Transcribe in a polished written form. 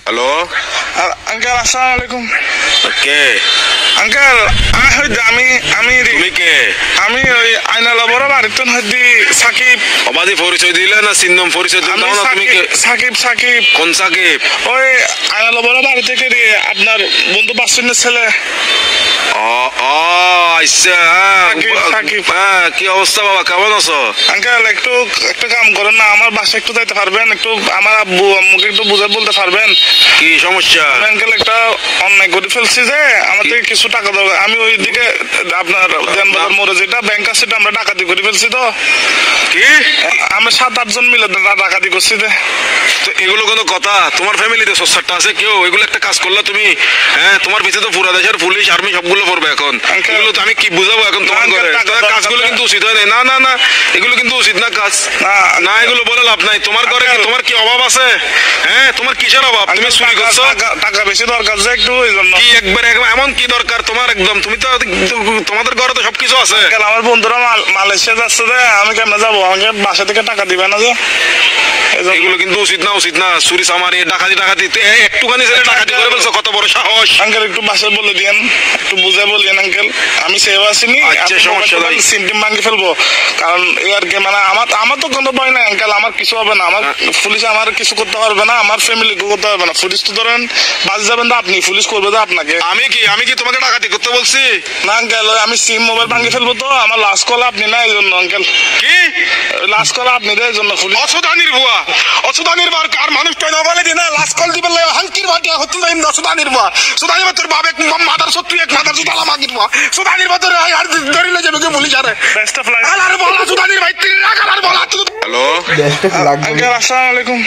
Hello uncle আসসালামু আলাইকুম। কে uncle আমি আমি তুমি কে আমি ওই আইনালা বড় বাড়িতে হইদি সাকিব। অবাধি পরিচয় দিলে না চিহ্নম পরিচয় দিলে আমি না তুমি কে? সাকিব সাকিব কোন সাকিব? ওই আইনালা বড় বাড়ি থেকে আপনার বন্ধু বাসিনের ছেলে। ও ও আচ্ছা সাকিব। হ্যাঁ কি অবস্থা বাবা, কেমন আছো? আঙ্কেল একটু একটা কাম করেন না, আমার বাসায় একটু যাইতে পারবেন? একটু আমার আব্বু আম্মুকে একটু বুঝে বলতে পারবেন? কি সমস্যা? আঙ্কেল একটা অন্যায় করে ফেলছি যে আমার থেকে কিছু টাকা দরকার। আমি ওই দিকে আপনার জানবাজার মোড়ে যেটা ব্যাংক আছে সেটা আমরা ডাকাতি করে ফেলছি। তো কি আমরা 7-8 জন মিলে ডাকাতি করছি। তো এগুলো কোনো কথা? তোমার ফ্যামিলিতে সস্তারটা আছে কেউ? এগুলো একটা কাজ করলা তুমি? হ্যাঁ, তোমার পিছনে তো পুরা দেশের পুলিশ আর্মি সবগুলো পড়বে এখন। এগুলো তো আমি কি বুঝাবো এখন তোমার ঘরে? কাজগুলো কিন্তু উচিত হয় না। না না এগুলো কিন্তু উচিত না কাজ। না এগুলো বলে লাভ নাই। তোমার ঘরে কি তোমার কি অভাব আছে? হ্যাঁ, তোমার কিসের অভাব? তুমি চুরি করছো? টাকা বেশি দরকার যে একটু ওই জন্য। কি একবার এমন কি দরকার তোমার? একদম তুমি তো তোমাদের ঘরে তো সবকিছু আছে। আমার বন্ধুরা মালয়েশিয়া যাচ্ছে যে আমি কেমনে যাবো? আমাকে বাসা থেকে টাকা দিবে না যে? এগুলো কিন্তু উচিত না, উচিত না। চুরি চামারি ডাকাতি একটুখানি ছেলে ডাকাতি করে ফেলছো, কত বড় সাহস! আঙ্কেল একটু বাসায় বলে দিয়েন, একটু বুঝে বলিয়েন আঙ্কেল। আমি সেবা আসিনি, আচ্ছা সমস্যা নাই। সিনটিম ভাঙি ফেলবো কারণ এই আর কি, মানে আমার তো কোনো ভয় নাই আঙ্কেল। আমার কিছু হবে না, আমার পুলিশ আমার কিছু করতে পারবে না, আমার ফ্যামিলি করতে পারবে না। পুলিশ তো ধরেন বাজে যাবেন তো আপনি, পুলিশ করবে তো আপনাকে। আমি কি তোমাকে ডাকাতি করতে বলছি? না আঙ্কেল, আমি সিম মোবাইল ভাঙি ফেলবো। তো আমার লাস্ট কল আপনি না, এই জন্য আঙ্কেল। কি লাস্ট কল আপনি এই জন্য পুলিশ। অসুদানির বুয়া, অসুদানির বার কার মানুষ তো বলে দিন না, লাস্ট কল দিবেন হালকির ভাটিয়া হতে নাই। অসুদানির বুয়া, সুদানির বাতর বাবে মাদার সত্যি এক মাদার সুদালা মাগির বুয়া, সুদানির বাতর আর ধরিলে যাবে কি পুলিশ? আরে বেস্ট অফ লাক। আলার বলা সুদানির ভাই তিন রাখ, আলার বলা। হ্যালো আঙ্কেল আসসালামু আলাইকুম।